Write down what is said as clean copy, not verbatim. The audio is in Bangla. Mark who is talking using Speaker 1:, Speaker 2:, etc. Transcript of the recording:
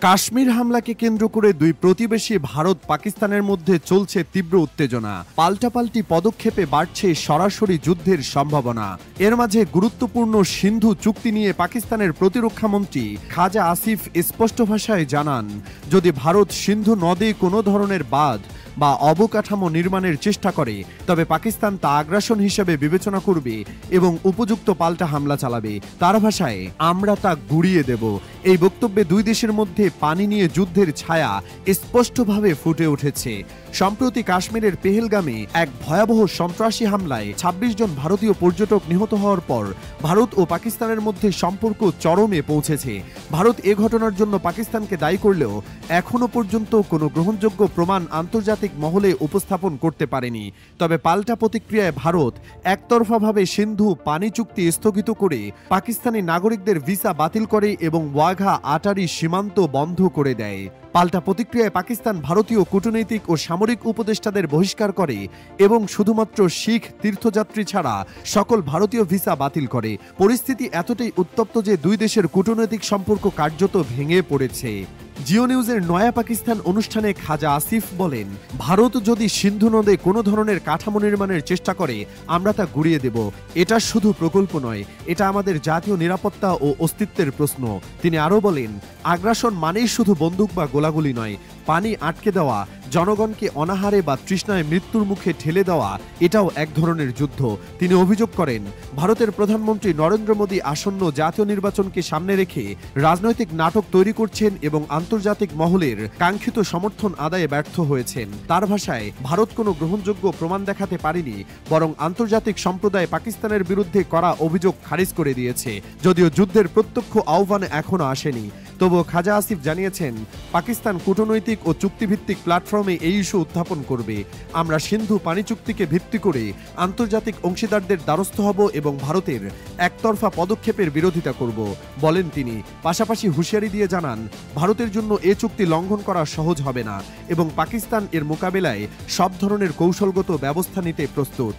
Speaker 1: কাশ্মীর হামলাকে কেন্দ্র করে দুই প্রতিবেশী ভারত পাকিস্তানের মধ্যে চলছে তীব্র উত্তেজনা। পাল্টাপাল্টি পদক্ষেপে বাড়ছে সরাসরি যুদ্ধের সম্ভাবনা। এর মাঝে গুরুত্বপূর্ণ সিন্ধু চুক্তি নিয়ে পাকিস্তানের প্রতিরক্ষামন্ত্রী খাজা আসিফ স্পষ্ট ভাষায় জানান, যদি ভারত সিন্ধু নদে কোনো ধরনের বাঁধ বা অবকাঠামো নির্মাণের চেষ্টা করে তবে পাকিস্তান তা আগ্রাসন হিসেবে বিবেচনা করবে এবং উপযুক্ত পাল্টা হামলা চালাবে। তার ভাষায়, আমরা তা গুড়িয়ে দেব। এই বক্তব্যে দুই দেশের মধ্যে পানি নিয়ে যুদ্ধের ছায়া স্পষ্টভাবে ফুটে উঠেছে। সম্প্রতি কাশ্মীরের পেহেলগামে এক ভয়াবহ সন্ত্রাসী হামলায় ২৬ জন ভারতীয় পর্যটক নিহত হওয়ার পর ভারত ও পাকিস্তানের মধ্যে সম্পর্ক চরমে পৌঁছেছে। ভারত এ ঘটনার জন্য পাকিস্তানকে দায়ী করলেও এখনো পর্যন্ত কোনো গ্রহণযোগ্য প্রমাণ আন্তর্জাতিক মহলে উপস্থাপন করতে পারেনি। তবে পাল্টা প্রতিক্রিয়ায় ভারত একতরফাভাবে সিন্ধু পানি চুক্তি স্থগিত করে পাকিস্তানি নাগরিকদের ভিসা বাতিল করে এবং ওয়াঘা আটারি সীমান্ত বন্ধ করে দেয়। পাল্টা প্রতিক্রিয়ায় পাকিস্তান ভারতীয় কূটনৈতিক ও সামরিক উপদেষ্টাদের বহিষ্কার করে এবং শুধুমাত্র শিখ তীর্থযাত্রী ছাড়া সকল ভারতীয় ভিসা বাতিল করে। পরিস্থিতি এতটাই উত্তপ্ত যে দুই দেশের কূটনৈতিক সম্পর্ক কার্যত ভেঙে পড়েছে। জিও নিউজের নয়া পাকিস্তান অনুষ্ঠানে খাজা আসিফ বলেন, ভারত যদি সিন্ধু নদে কোনো ধরনের কাঠামো নির্মাণের চেষ্টা করে আমরা তা গুড়িয়ে দেব। এটা শুধু প্রকল্প নয়, এটা আমাদের জাতীয় নিরাপত্তা ও অস্তিত্বের প্রশ্ন। তিনি আরও বলেন, আগ্রাসন মানেই শুধু বন্দুক বা গোলাগুলি নয়, পানি আটকে দেওয়া, জনগণকে অনাহারে বা তৃষ্ণায় মৃত্যুর মুখে ঠেলে দেওয়া, এটাও এক ধরনের যুদ্ধ। তিনি অভিযোগ করেন, ভারতের প্রধানমন্ত্রী নরেন্দ্র মোদী আসন্ন জাতীয় নির্বাচনকে সামনে রেখে রাজনৈতিক নাটক তৈরি করছেন এবং আন্তর্জাতিক মহলের কাঙ্ক্ষিত সমর্থন আদায়ে ব্যর্থ হয়েছেন। তার ভাষায়, ভারত কোনো গ্রহণযোগ্য প্রমাণ দেখাতে পারেনি, বরং আন্তর্জাতিক সম্প্রদায় পাকিস্তানের বিরুদ্ধে করা অভিযোগ খারিজ করে দিয়েছে। যদিও যুদ্ধের প্রত্যক্ষ আহ্বান এখনো আসেনি, তবুও খাজা আসিফ জানিয়েছেন, পাকিস্তান কূটনৈতিক ও চুক্তিভিত্তিক প্ল্যাটফর্মে এই ইস্যু উত্থাপন করবে। আমরা সিন্ধু পানি চুক্তিকে ভিত্তি করে আন্তর্জাতিক অংশীদারদের দ্বারস্থ হব এবং ভারতের একতরফা পদক্ষেপের বিরোধিতা করব, বলেন তিনি। পাশাপাশি হুঁশিয়ারি দিয়ে জানান, ভারতের জন্য এ চুক্তি লঙ্ঘন করা সহজ হবে না এবং পাকিস্তান এর মোকাবেলায় সব ধরনের কৌশলগত ব্যবস্থা নিতে প্রস্তুত।